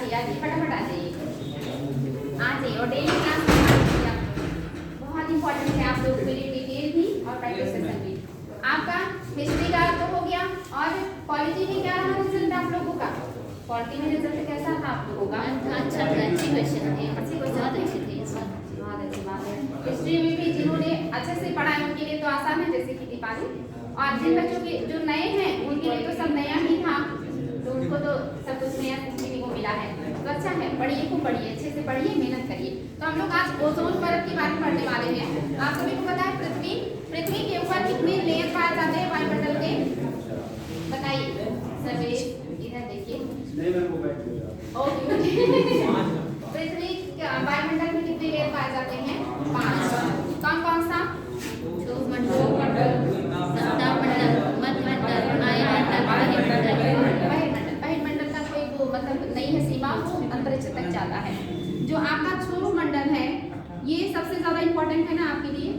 जाइए फटाफट आ जाइए और डेली क्लास बहुत इंपॉर्टेंट है आप लोगों के लिए, डिटेल भी और प्रैक्टिस सेशन भी। आपका हिस्ट्री का तो हो गया, और पॉलिटी में क्या रहा रिजल्ट आप लोगों का? पॉलिटी में रिजल्ट कैसा था आप लोगों का? अच्छा था, अच्छी क्वेश्चन थे, अच्छी क्वेश्चन बहुत थे, अच्छी थी। बहुत अच्छी बात है। हिस्ट्री में भी जिन्होंने अच्छे से पढ़ा है उनके लिए तो आसान है, जैसे कि दीपाली, और जिन बच्चों के जो नए हैं उनके लिए तो सब नया ही था, तो उनको तो सब कुछ नया सीखने को मिला है। तो अच्छा है, पढ़िए, खूब पढ़िए, अच्छे से पढ़िए, मेहनत करिए। तो हम लोग आज ओजोन परत के बारे में पढ़ने वाले हैं। आप सभी को पता है पृथ्वी के ऊपर कितने लेयर पाए जाते हैं वायुमंडल के? बताइए सभी, इधर देखिए। पृथ्वी वायुमंडल में कितने लेयर पाए जाते हैं? 5। कौन कौन सा? बहिर्मंडल का कोई वो मतलब नहीं है सीमा, वो अंतरिक्ष तक जाता है। जो आपका क्षोभ मंडल है ये सबसे ज्यादा इम्पोर्टेंट है ना आपके लिए?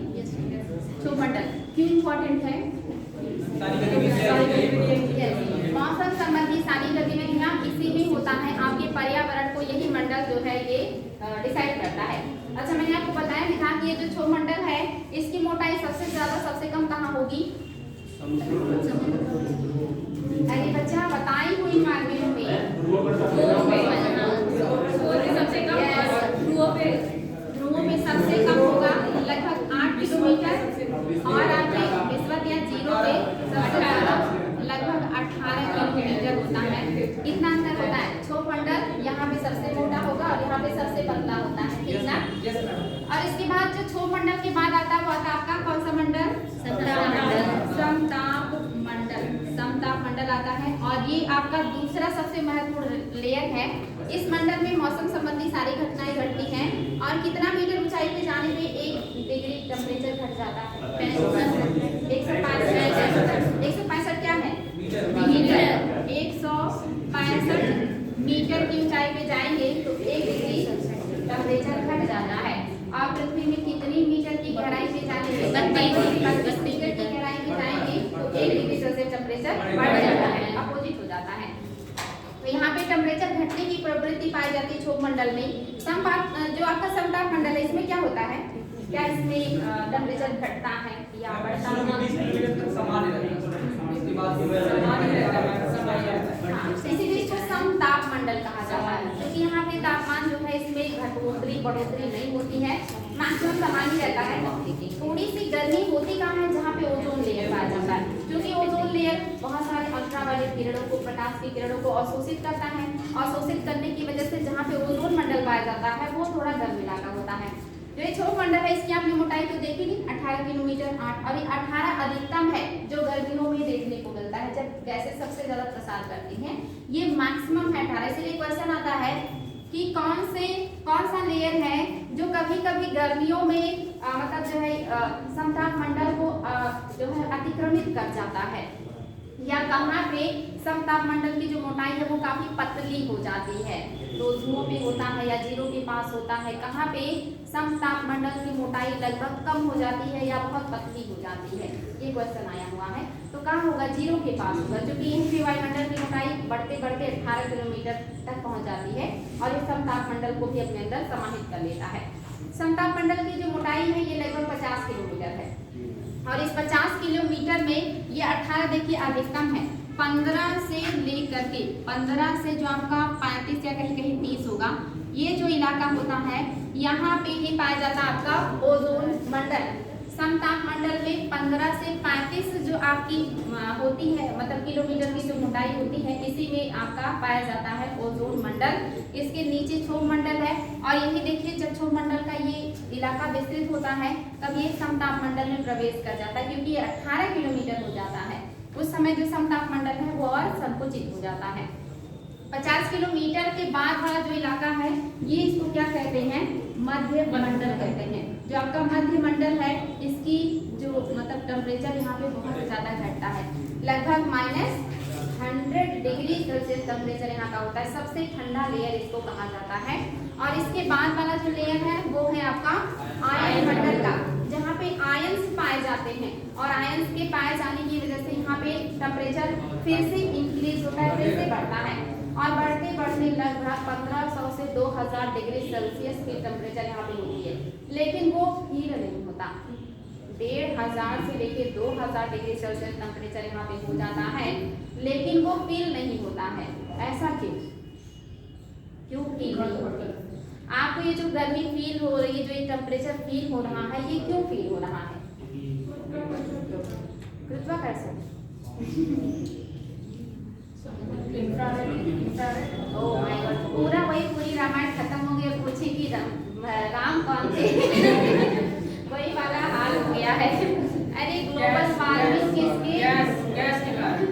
क्षोभ मंडल क्यों इम्पोर्टेंट है? मौसम संबंधी सारी गतिविधियां इसी में होता है। आपके पर्यावरण को यही मंडल जो है ये डिसाइड करता है। अच्छा, मैंने आपको बताया लिखा कि ये जो क्षोभ मंडल है इसकी मोटाई सबसे ज्यादा सबसे कम कहाँ होगी? अरे बच्चा बताई हुई मार्गों में ध्रुवों पे सबसे कम होगा, लगभग 8 किलोमीटर, और आपके विषुवत या जीरो पे सबसे ज्यादा लगभग 18 किलोमीटर होता है। कितना अंतर होता है? क्षोभ मंडल यहाँ पे सबसे मोटा होगा और यहाँ पे सबसे पतला होता है, ठीक ना? और इसके बाद जो क्षोभ मंडल के बाद आता है वो आता है आपका कौन सा मंडल? समताप मंडल। समताप मंडल आता है, और ये आपका दूसरा सबसे महत्वपूर्ण लेयर है। इस मंडल में मौसम संबंधी सारी घटनाएं घटती हैं, और कितना मीटर ऊंचाई पे जाने पे 1 डिग्री टेम्परेचर घट जाता है? 165 क्या है? मीटर। 165 मीटर की ऊंचाई पे जाएंगे तो 1 डिग्री टेम्परेचर घट जाता है। और पृथ्वी में कितनी मीटर की गहराई पे जाएंगे? 32 मीटर की गहराई पे जाएंगे तो 1 डिग्री सेल्सियस टेम्परेचर बढ़ जाता है, अपोजिट हो जाता है। तो यहाँ पे टेम्परेचर घटने की प्रवृत्ति पाई जाती है क्षोभ मंडल में। जो आपका समताप मंडल है इसमें क्या होता है? क्या इसमें टेम्परेचर घटता है या बढ़ता है? इसीलिए इसको समताप मंडल कहा जाता है, क्योंकि यहाँ पे तापमान जो है इसमें घटोतरी बढ़ोतरी नहीं होती है, मैक्सिमम समान ही रहता है। थोड़ी सी गर्मी होती कहाँ है? जहाँ पे ओजोन लेयर पाया जाता है, क्योंकि ओजोन लेयर बहुत सारे अल्ट्रावायलेट किरणों को, प्रकाश की किरणों को अवशोषित करता है। अवशोषित करने की वजह से जहाँ पे ओजोन मंडल पाया जाता है वो थोड़ा गर्म इलाका होता है। जो ये क्षोभ मंडल है इसकी आपने मोटाई तो देखी नहीं, 18 किलोमीटर 8, और 18 अधिकतम है जो गर्मियों में देखने को मिलता है जब गैसें सबसे ज्यादा प्रसार करती हैं। ये मैक्सिमम है 18। इसलिए क्वेश्चन आता है कि कौन सा लेयर है जो कभी कभी गर्मियों में मतलब जो है समताप मंडल को जो है अतिक्रमित कर जाता है, या कहाँ पे समताप मंडल की जो मोटाई है वो काफी पतली हो जाती है? तो ध्रुवों पे होता है या जीरो के पास होता है? कहाँ पे समताप मंडल की मोटाई लगभग कम हो जाती है या बहुत पतली हो जाती है? ये क्वेश्चन आया हुआ है। तो कहाँ होगा? जीरो के पास होगा, क्योंकि यहीं पे वायुमंडल की मोटाई बढ़ते बढ़ते 18 किलोमीटर तक पहुंच जाती है, और ये समताप मंडल को भी अपने अंदर समाहित कर लेता है। समताप मंडल की जो मोटाई है ये लगभग 50 किलोमीटर है, और इस 50 किलोमीटर में ये 18 देखिए अधिकतम है। 15 से लेकर के 15 से जो आपका 35 या कहीं कहीं 30 होगा, ये जो इलाका होता है यहाँ पे ही पाया जाता है आपका ओजोन मंडल। समताप मंडल में 15 से 35 जो आपकी होती है मतलब किलोमीटर की जो मोटाई होती है, इसी में आपका पाया जाता है ओजोन मंडल। इसके नीचे क्षोभ मंडल है, और यही देखिए जब क्षोभ मंडल का ये इलाका विस्तृत होता है तब ये समताप मंडल में प्रवेश कर जाता है, क्योंकि ये 18 किलोमीटर हो जाता है। उस समय जो समताप मंडल है वो और संकुचित हो जाता है। 50 किलोमीटर के बाद वाला जो इलाका है ये इसको क्या कहते हैं? मध्य मंडल कहते हैं। जो आपका मध्य मंडल है इसकी जो मतलब टेम्परेचर यहाँ पे बहुत ज्यादा घटता है, लगभग -100 डिग्री सेल्सियस टेम्परेचर यहाँ का होता है। सबसे ठंडा लेयर इसको कहा जाता है। और इसके बाद वाला जो लेयर है वो है आपका आयन मंडल का, जहाँ पे आयंस पाए जाते हैं, और आयंस के पाए जाने की वजह से यहाँ पे टेम्परेचर फिर से इंक्रीज होता है, फिर से बढ़ता है। और बढ़ते बढ़ते लगभग 1500 से 2000 डिग्री सेल्सियस की टेम्परेचर यहाँ पे होती है, लेकिन वो फील नहीं होता। 1500 से लेके 2000 डिग्री सेल्सियस टेम्परेचर यहाँ पे हो जाता है, लेकिन वो फील नहीं होता है। ऐसा क्यों फील नहीं होता? आपको ये जो गर्मी फील हो रही है, जो ये टेम्परेचर फील हो रहा है, ये क्यों फील हो रहा है? गुरुत्वाकर्षण। ओह माय गॉड, पूरी रामायण खत्म हो गई, पूछे कि राम कौन थे? वही वाला हाल हो गया है। अरे ग्लोबल वार्मिंग किसके? गैस के कारण,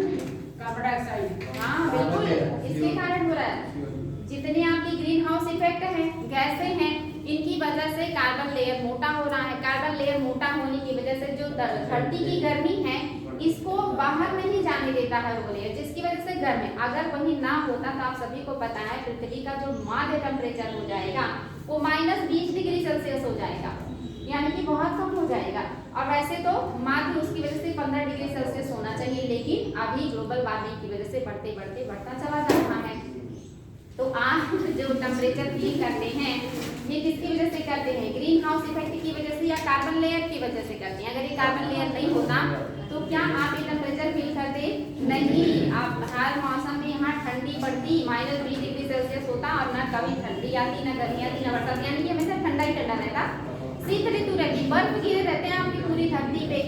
कार्बन डाइऑक्साइड। हाँ बिल्कुल, इसके कारण हो रहा है। जितने आपकी ग्रीन हाउस इफेक्ट है, गैसें हैं, इनकी वजह से कार्बन लेयर मोटा हो रहा है। कार्बन लेयर मोटा होने की वजह से जो धरती की गर्मी है, इसको बाहर नहीं जाने देता है वो लेयर, जिसकी वजह से गर्मी, अगर वही ना होता तो आप सभी को पता है पृथ्वी का जो माध्य टेम्परेचर हो जाएगा वो -20 डिग्री सेल्सियस हो जाएगा, यानी कि बहुत कम हो जाएगा। और वैसे तो माध्य उसकी वजह से 15 डिग्री सेल्सियस होना चाहिए, लेकिन अभी ग्लोबल वार्मिंग की वजह से बढ़ता चला जा रहा है। तो आप जो टेम्परेचर फील करते हैं, ये किसकी वजह से करते हैं? ग्रीन हाउस इफेक्ट की वजह से या कार्बन लेयर की वजह से करते हैं। अगर ये कार्बन लेयर नहीं होता तो क्या आप ये टेम्परेचर फील करते? नहीं। आप हर मौसम में यहाँ ठंडी पड़ती, -20 डिग्री सेल्सियस होता, और ना कभी ठंडी आती, ना गर्मी आती, ना बरसात, यानी कि हमेशा ठंडा ही ठंडा रहता, शीत ऋतु रहती, बर्फ गिरे रहते हैं आपकी पूरी धरती पे।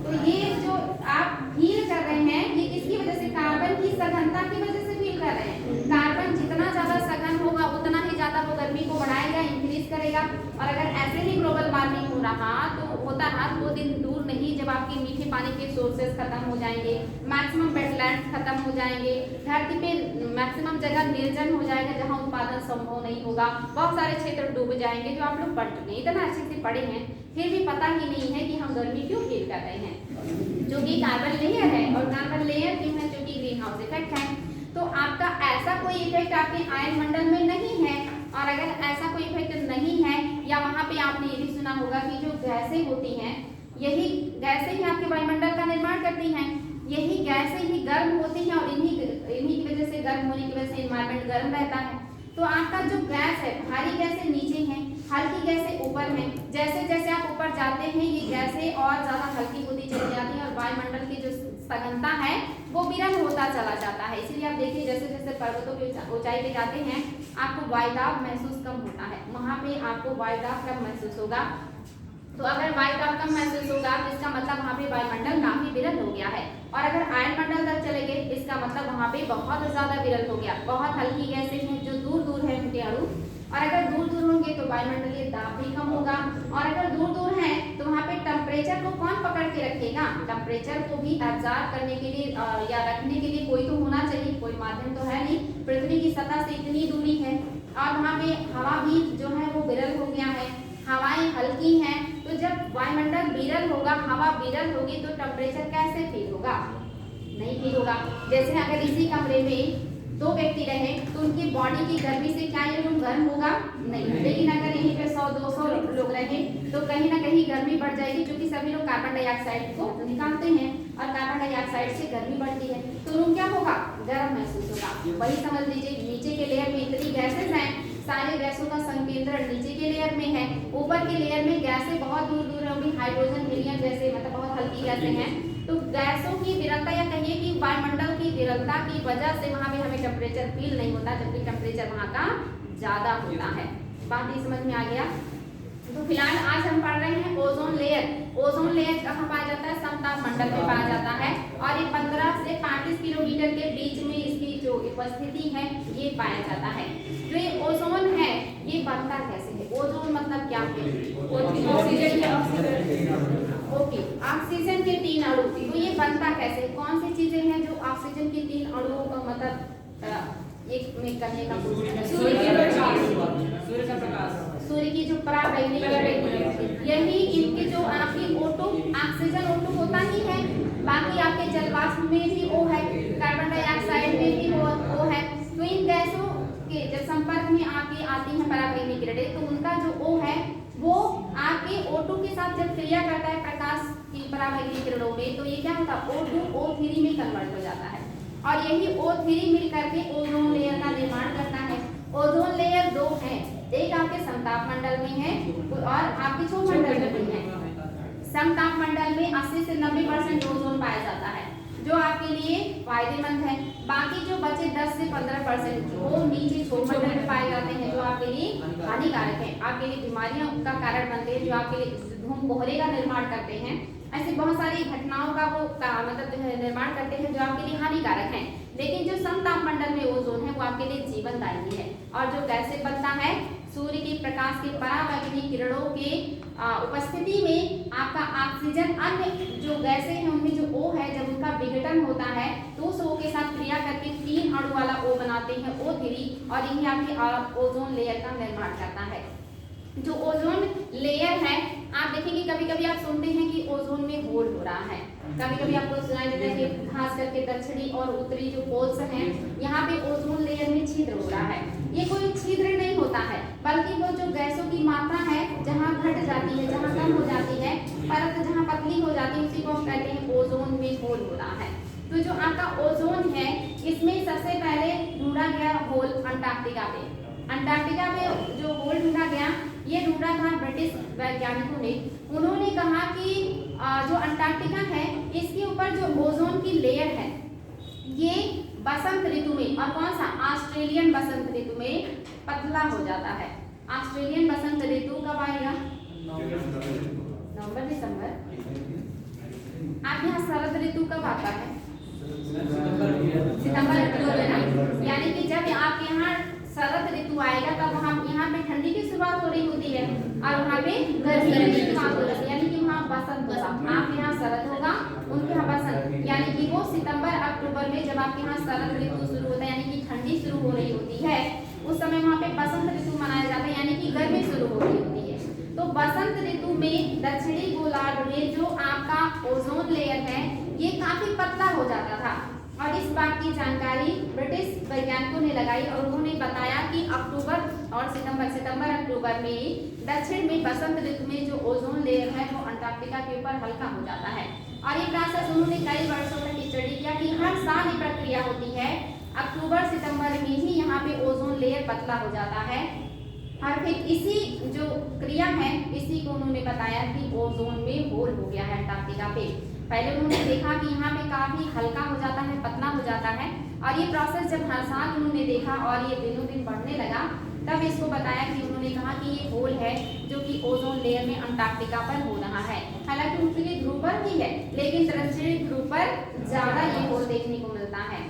तो ये जो आप फील कर रहे हैं, ये किसकी वजह से? कार्बन की सघनता की वजह से फील कर रहे हैं। कार्बन जितना ज्यादा सघन होगा उतना ही ज्यादा वो गर्मी को बढ़ाएगा, इंक्रीज करेगा। और अगर ऐसे ही ग्लोबल वार्मिंग हो रहा तो होता है, वो दिन दूर नहीं जब आपके मीठे पानी के सोर्सेज खत्म हो जाएंगे, मैक्सिमम वेटलैंड्स खत्म हो जाएंगे, धरती पे मैक्सिमम जगह निर्जन हो जाएगा जहाँ उत्पादन संभव नहीं होगा, बहुत सारे क्षेत्र डूब जाएंगे। जो आप लोग पढ़ चुके हैं, इतना अच्छे से पढ़े हैं, फिर भी पता ही नहीं है कि हम गर्मी क्यों फील कर रहे हैं, जो कि कार्बन लेयर है। और कार्बन लेयर क्यों है? जो कि ग्रीन हाउस इफेक्ट है। तो आपका ऐसा कोई इफेक्ट आपके आयन मंडल में नहीं है, और अगर ऐसा कोई इफेक्ट नहीं है, या वहाँ पे आपने ये भी सुना होगा कि जो गैसें होती हैं, यही गैसें ही आपके वायुमंडल का निर्माण करती हैं, यही गैसें ही गर्म होती हैं, और इन्हीं की वजह से, गर्म होने की वजह से एनवायरनमेंट गर्म रहता है। तो आपका जो गैस है, भारी गैसें नीचे हैं, हल्की गैसें ऊपर हैं। जैसे जैसे आप ऊपर जाते हैं, ये गैसें और ज़्यादा हल्की होती चली जाती हैं, और वायुमंडल की जो सघनता है वो विरल होता चला जाता है। इसीलिए आप देखिए, जैसे जैसे पर्वतों की ऊंचाई पे जाते हैं, आपको वायुदाब महसूस कम होता है, वहाँ पे आपको वायुदाब कम महसूस होगा। तो अगर वायुदाब कम महसूस होगा तो इसका मतलब वहाँ पे वायुमंडल काफी विरल हो गया है। और अगर आयन मंडल तक चले गए, इसका मतलब वहाँ पे बहुत ज्यादा विरल हो गया, बहुत हल्की गैसें हैं जो दूर दूर है उनके अणु, और अगर दूर दूर होंगे तो वायुमंडलीय दाब भी कम होगा। और अगर दूर दूर है तो वहाँ पे टेम्परेचर को कौन पकड़ के रखेगा? टेम्परेचर को भी एब्जॉर्ब करने के लिए या रखने के लिए कोई तो होना चाहिए, कोई माध्यम तो है नहीं। पृथ्वी की सतह से इतनी दूरी है, और वहाँ पे हवा भी जो है वो विरल हो गया है, हवाएं हल्की हैं। तो जब वायुमंडल विरल होगा, हवा विरल होगी, तो टेम्परेचर कैसे फील होगा? नहीं फील होगा। जैसे अगर इसी कमरे में 2 व्यक्ति रहे तो उनकी बॉडी की गर्मी से क्या ये रूम गर्म होगा? नहीं। लेकिन अगर यहीं पे 100-200 लोग रहे तो कहीं ना कहीं गर्मी बढ़ जाएगी, क्योंकि सभी लोग कार्बन डाइऑक्साइड को निकालते हैं, और कार्बन डाइऑक्साइड से गर्मी बढ़ती है, तो रूम क्या होगा? गर्म महसूस होगा। वही समझ लीजिए, नीचे के लेयर में इतनी गैसेस हैं, सारे गैसों का संकेंद्रण नीचे के लेयर में है, ऊपर के लेयर में गैसें बहुत दूर दूर होंगी, हाइड्रोजन, हीलियम जैसे, मतलब बहुत हल्की गैसें हैं। तो गैसों की विरलता, या कहिए कि वायुमंडल की विरलता की वजह से वहाँ पे हमें टेम्परेचर फील नहीं होता, जबकि टेम्परेचर वहाँ का ज्यादा होता है। बात ये समझ में आ गया? तो फिलहाल आज हम पढ़ रहे हैं ओजोन लेयर। ओजोन लेयर कहाँ पाया जाता है? समताप मंडल में पाया जाता है, और ये 15 से 35 किलोमीटर के बीच में इसकी जो उपस्थिति है ये पाया जाता है। जो ये ओजोन है ये बनता कैसे है? ओजोन मतलब क्या है? ओके, ऑक्सीजन के 3 अणु। तो ये बनता कैसे? कौन सी चीजें हैं जो ऑक्सीजन के 3 अणुओं का मतलब एक में करने का? सूर्य की जो पराबैंगनी किरण, यही इनके जो आपकी O2 ऑक्सीजन O2 होता ही है, बाकी आपके जलवाष्प में भी O है, कार्बन डाइऑक्साइड में भी O है। तो इन गैसों के जब संपर्क में आपकी आती है पराबैंगनी किरणें, तो उनका जो O है वो आपके O2 के साथ जब क्रिया करता है प्रकाश की पराबैंगनी किरणों में, तो ये क्या होता है? O2 O3 में कन्वर्ट हो जाता है। और यही O3 मिल करके ओजोन लेयर का निर्माण करता है। ओजोन लेयर दो है, एक आपके समताप मंडल में है और आपके क्षोभ मंडल में भी है। समताप मंडल में 80 से 90% ओजोन पाया जाता है, जो आपके लिए फायदेमंद है। बाकी जो बचे 10 से 15% वो नीचे क्षोभ मंडल में पाए जाते हैं, जो आपके लिए हानिकारक है, आपके लिए बीमारियों का कारण बनते हैं, जो आपके लिए धूम कोहरे का निर्माण करते हैं। ऐसी बहुत सारी घटनाओं का वो मतलब निर्माण करते हैं, जो आपके लिए हानिकारक है। लेकिन जो समताप मंडल में ओजोन है वो आपके लिए जीवनदायी है। और जो कैसे बनता है, सूर्य के प्रकाश के परावैंगनी किरणों के उपस्थिति में आपका ऑक्सीजन अन्य जो गैसें हैं उनमें जो O है, जब उनका विघटन होता है तो उस O के साथ क्रिया करके 3 अणु वाला O बनाते हैं, O3, और यही आपकी ओजोन लेयर का निर्माण करता है। जो ओजोन लेयर है, आप देखेंगे कभी कभी आप सुनते हैं कि ओजोन में होल हो रहा है, कभी कभी आपको सुनाई देता है कि खास करके दक्षिणी और उत्तरी जो पोल्स हैं यहाँ पे ओजोन लेयर में छिद्र हो रहा है। ये कोई छिद्र नहीं होता है, बल्कि वो जो गैसों की मात्रा है जहाँ घट जाती है, जहाँ कम हो जाती है, परत जहाँ पतली हो जाती है, उसी को हम कहते हैं ओजोन में होल हो रहा है। तो जो आपका ओजोन है, इसमें सबसे पहले ढूंढा गया होल अंटार्कटिका पे। अंटार्कटिका में जो होल ढूंढा गया, ये ढूंढा था ब्रिटिश वैज्ञानिकों ने। उन्होंने कहा कि जो अंटार्कटिका है इसके ऊपर जो ओजोन की लेयर है ये बसंत ऋतु में, और कौन सा, ऑस्ट्रेलियन बसंत ऋतु में पतला हो जाता है। ऑस्ट्रेलियन बसंत ऋतु कब आएगा? नवंबर दिसंबर। आप यहाँ शरद ऋतु कब आता है? सितंबर अक्टूबर में ना। यानी कि जब आपके यहाँ शरद ऋतु आएगा तब वहाँ यहाँ पे ठंडी की शुरुआत हो रही होती है और वहाँ पे गर्मी की शुरुआत हो रही है, यानी कि वहाँ बसंत होगा। आपके यहाँ शरद होगा, उनके यहाँ बसंत, यानी कि वो सितंबर अक्टूबर में जब आपके यहाँ शरद ऋतु शुरू होता है, यानी कि ठंडी शुरू हो रही होती है, उस समय वहाँ पे बसंत ऋतु मनाया जाता है, यानी कि गर्मी शुरू हो रही होती है। तो बसंत ऋतु में दक्षिणी गोलार्ध में जो आपका ओजोन लेयर है ये काफी पतला हो जाता था, और इस बात की जानकारी ब्रिटिश वैज्ञानिकों ने लगाई और उन्होंने बताया कि अक्टूबर और सितंबर अक्टूबर में दक्षिण में बसंत ऋतु में जो ओजोन लेयर है वो अंटार्कटिका के ऊपर हल्का हो जाता है। और ये प्रोसेस उन्होंने कई वर्षों तक स्टडी किया कि हर साल ये प्रक्रिया होती है, अक्टूबर सितंबर में ही यहाँ पे ओजोन लेयर पतला हो जाता है। और फिर इसी जो क्रिया है इसी को उन्होंने बताया कि ओजोन में होल हो गया है अंटार्कटिका पे। पहले उन्होंने देखा कि यहाँ पे काफी हल्का हो जाता है, पतला हो जाता है, और ये प्रोसेस जब हर साल उन्होंने देखा और ये दिनों दिन बढ़ने लगा, तब इसको बताया कि उन्होंने कहा कि ये होल है जो कि ओजोन लेयर में अंटार्कटिका पर हो रहा है। हालांकि उनके लिए ध्रुव पर भी है, लेकिन दक्षिणी ध्रुव पर ज्यादा ये होल देखने को मिलता है।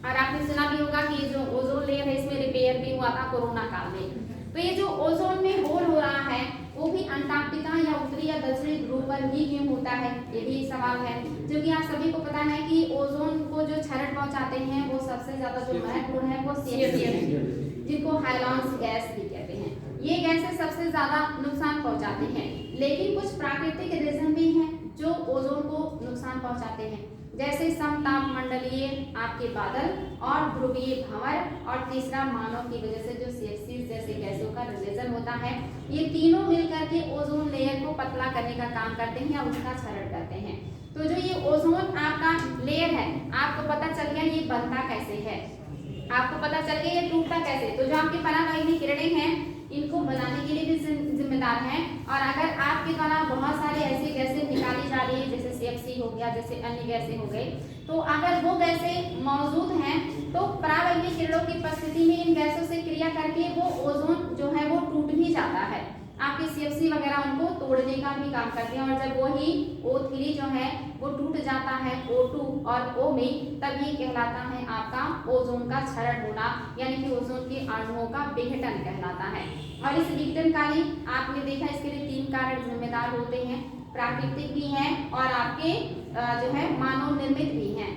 और आपने सुना भी होगा कि जो ओजोन लेयर है इसमें रिपेयर भी हुआ था कोरोना काल में। तो ये जो ओजोन में होल हो रहा है वो भी अंटार्कटिका या उत्तरी या दक्षिणी ध्रुव पर ही क्यों होता है, ये भी सवाल है। क्योंकि आप सभी को पता है कि ओजोन को जो क्षरण पहुंचाते हैं वो सबसे ज्यादा जो महत्वपूर्ण है वो CFC है, जिनको हाइलॉन्स गैस भी कहते हैं। ये गैसें सबसे ज्यादा नुकसान पहुंचाते हैं, लेकिन कुछ प्राकृतिक रीजन भी हैं जो ओजोन को नुकसान पहुंचाते हैं, जैसे समताप मंडलीय आपके बादल और ध्रुवीय भंवर, और तीसरा मानव की वजह से जो CFC जैसे गैसों का रिलीजन होता है। ये तीनों मिलकर के ओजोन लेयर को पतला करने का काम करते हैं और उसका क्षरण करते हैं। तो जो ये ओजोन आपका लेयर है, आपको पता चल गया ये बनता कैसे है, आपको पता चल गया ये टूटता कैसे। तो जो आपके परावैंगनी किरणें हैं इनको बनाने के लिए भी जिम्मेदार हैं, और अगर आपके द्वारा बहुत सारे ऐसी गैसें निकाली जा रही है जैसे CFC हो गया, जैसे अन्य गैसें हो गई, तो अगर वो गैसें मौजूद हैं तो परावैंगनी किरणों की उपस्थिति में इन गैसों से क्रिया करके वो ओजोन जो है वो टूट भी जाता है। आपके CFC वगैरह उनको तोड़ने का भी काम करते हैं, और जब वही O3 जो है वो टूट जाता है O2 और O में, तब ये कहलाता है आपका ओजोन का क्षरण होना, यानी कि ओजोन के अणुओं का विघटन कहलाता है। और इस विघटन कालीन आपने देखा इसके लिए 3 कारण जिम्मेदार होते हैं, प्राकृतिक भी हैं और आपके जो है मानव निर्मित भी हैं।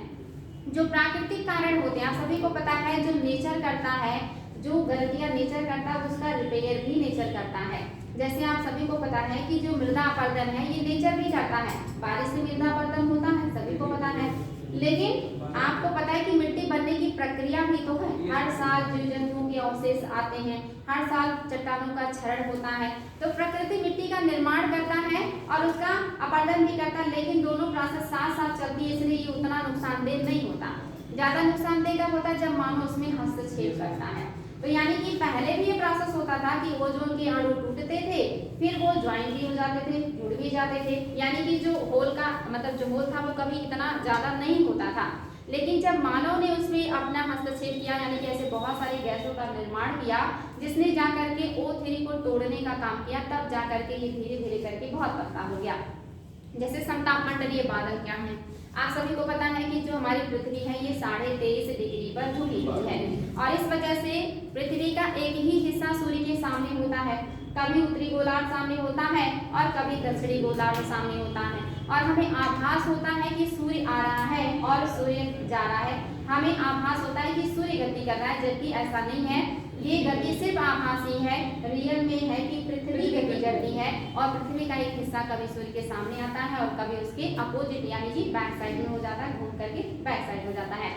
जो प्राकृतिक कारण होते हैं आप सभी को पता है, जो नेचर करता है, जो गलतियां नेचर करता है उसका रिपेयर भी नेचर करता है। जैसे आप सभी को पता है कि जो मृदा अपरदन है ये नेचर भी करता है, बारिश से मृदा अपरदन होता है, सभी को पता है। लेकिन आपको पता है कि मिट्टी बनने की प्रक्रिया भी तो है, हर साल जीव जंतुओं के अवशेष आते हैं, हर साल चट्टानों का क्षरण होता है, तो प्रकृति मिट्टी का निर्माण करता है और उसका अपरदन भी करता है, लेकिन दोनों प्रोसेस साथ साथ चलती है, इसलिए ये उतना नुकसानदेह नहीं होता। ज्यादा नुकसानदेह कब होता है? जब मानव उसमें हस्तक्षेप करता है। तो यानी कि पहले भी ये प्रोसेस होता था कि ओजोन के अणु टूटते थे, फिर वो ज्वाइन भी हो जाते थे, जुड़ भी जाते थे, यानी कि जो होल का मतलब जो होल था वो कभी इतना ज्यादा नहीं होता था। लेकिन जब मानव ने उसमें अपना हस्तक्षेप किया, यानी कि ऐसे बहुत सारी गैसों का निर्माण किया जिसने जा करके O3 को तोड़ने का काम किया, तब जा करके ये धीरे धीरे करके बहुत पतला हो गया। जैसे समतापमंडलीय बादल क्या है? आप सभी को पता है कि जो हमारी पृथ्वी है ये 23.5 डिग्री पर झुकी हुई है और इस वजह से पृथ्वी का एक ही हिस्सा सूर्य के सामने होता है। कभी उत्तरी गोलार्ध सामने होता है और कभी दक्षिणी गोलार्ध सामने होता है और हमें आभास होता है कि सूर्य आ रहा है और सूर्य जा रहा है। हमें आभास होता है कि सूर्य गति कर रहा है, जबकि ऐसा नहीं है। ये गति सिर्फ आभासी है, रियल में है कि पृथ्वी गति करती है और पृथ्वी का एक हिस्सा कभी सूर्य के सामने आता है और कभी उसके अपोजिट यानी कि बैक साइड में हो जाता है, घूम करके बैक साइड हो जाता है।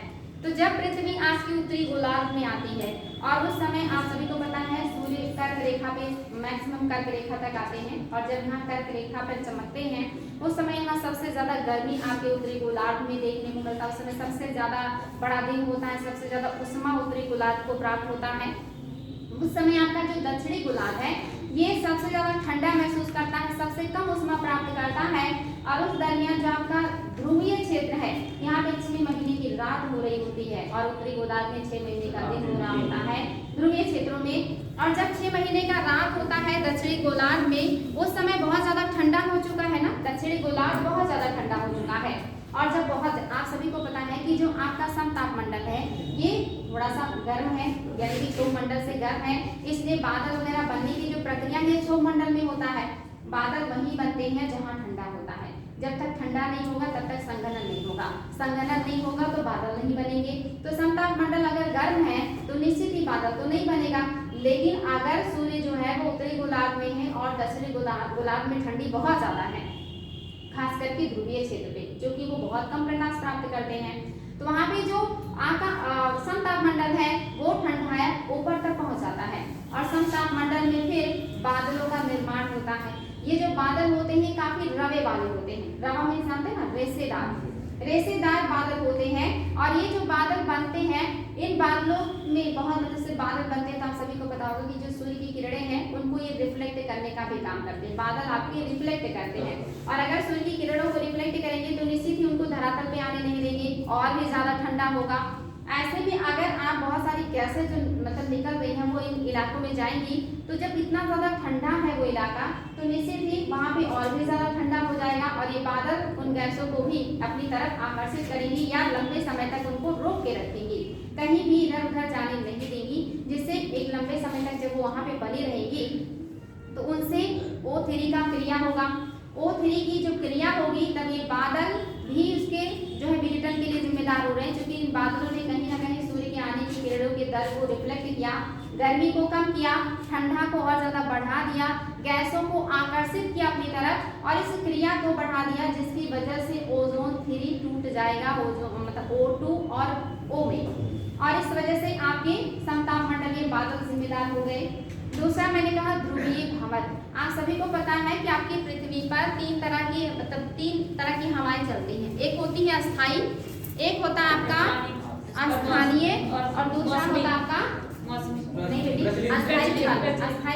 तो जब पृथ्वी आज की उत्तरी गोलार्ध में आती है और उस समय आप सभी को पता है सूर्य कर्क रेखा पे मैक्सिमम कर्क रेखा तक आते हैं और जब यहाँ कर्क रेखा पर चमकते हैं उस समय यहाँ सबसे ज्यादा गर्मी आपके उत्तरी गोलार्ध में देखने को मिलता है। उस समय सबसे ज्यादा बड़ा दिन होता है, सबसे ज्यादा उष्मा उत्तरी गोलार्ध को प्राप्त होता है। उस समय आपका जो दक्षिणी गोलार्ध है ये सबसे ज्यादा ठंडा महसूस करता है, सबसे कम उष्मा प्राप्त करता है और उस दरमियान जो आपका ध्रुवीय क्षेत्र है यहाँ पे 6 महीने की रात हो रही होती है और उत्तरी गोलार्ध में 6 महीने का दिन हो रहा होता है ध्रुवीय क्षेत्रों में। और जब 6 महीने का रात होता है दक्षिणी गोलार्ध में उस समय बहुत ज्यादा ठंडा हो चुका है ना, दक्षिणी गोलार्ध बहुत ज्यादा ठंडा हो चुका है। और जब बहुत आप सभी को पता है कि जो आपका समतापमंडल है ये थोड़ा सा गर्म है, यानी कि क्षोभमंडल से गर्म है, इसलिए बादल वगैरह बनने की जो प्रक्रिया है क्षोभमंडल में होता है। बादल वहीं बनते हैं जहाँ ठंडा होता है। जब तक ठंडा नहीं होगा तब तक संघनन नहीं होगा, संघनन नहीं होगा तो बादल नहीं बनेंगे। तो समतापमंडल अगर गर्म है तो निश्चित ही बादल तो नहीं बनेगा। लेकिन अगर सूर्य जो है वो उत्तरी गोलार्ध में है और दक्षिणी गोलार्ध में ठंडी बहुत ज्यादा है, खास करके ध्रुवीय क्षेत्र पे जो कि वो बहुत कम प्रकाश प्राप्त करते हैं, तो वहाँ पे जो आपका समतापमंडल है वो ठंडा है ऊपर तक पहुँच जाता है और समतापमंडल में फिर बादलों का निर्माण होता है। ये जो बादल होते हैं काफी रवे वाले होते हैं, रवा में जानते हैं ना, रेसेदार बादल होते हैं और ये जो बादल बनते हैं इन बादलों में बहुत मतलब से बादल बनते हैं तो आप सभी को पता होगा कि जो सूर्य की किरणें हैं उनको ये रिफ्लेक्ट करने का भी काम करते हैं। बादल आपके रिफ्लेक्ट करते हैं और अगर सूर्य की किरणों को रिफ्लेक्ट करेंगे तो निश्चित ही उनको धरातल पे आने नहीं देंगे और भी ज्यादा ठंडा होगा। ऐसे भी अगर आप बहुत सारी गैसें जो मतलब निकल रही हैं वो इन इलाकों में जाएंगी तो जब इतना ज्यादा ठंडा है वो इलाका तो निश्चित ही वहाँ पे और भी ज्यादा ठंडा हो जाएगा और ये बादल उन गैसों को भी अपनी तरफ आकर्षित करेंगी या लंबे समय तक उनको रोक के रखेंगी, कहीं भी इधर उधर जाने नहीं देंगी, जिससे एक लंबे समय तक जब वो वहाँ पे बनी रहेगी तो उनसे O3 का क्रिया होगा। O3 की जो क्रिया होगी तब ये बादल भी उसके जो है विघटन के लिए जिम्मेदार हो रहे हैं, क्योंकि इन बादलों ने कहीं ना कहीं सूर्य के आने की किरणों के दर को रिफ्लेक्ट किया, गर्मी को कम किया, ठंडा को और ज्यादा बढ़ा दिया, गैसों को आकर्षित किया अपनी तरफ और इस क्रिया को बढ़ा दिया जिसकी वजह से ओजोन 3 टूट जाएगा, ओजोन मतलब O2 और O में, और इस वजह से आपके समतापमंडलीय बादल जिम्मेदार हो गए। दूसरा मैंने कहा ध्रुवीय भंवर। आप सभी को पता है कि आपकी पृथ्वी पर 3 तरह की हवाएं चलती हैं। एक होती है अस्थाई, एक होता है आपका स्थानीय और दूसरा होता है आपका नहीं बेटी अस्थाई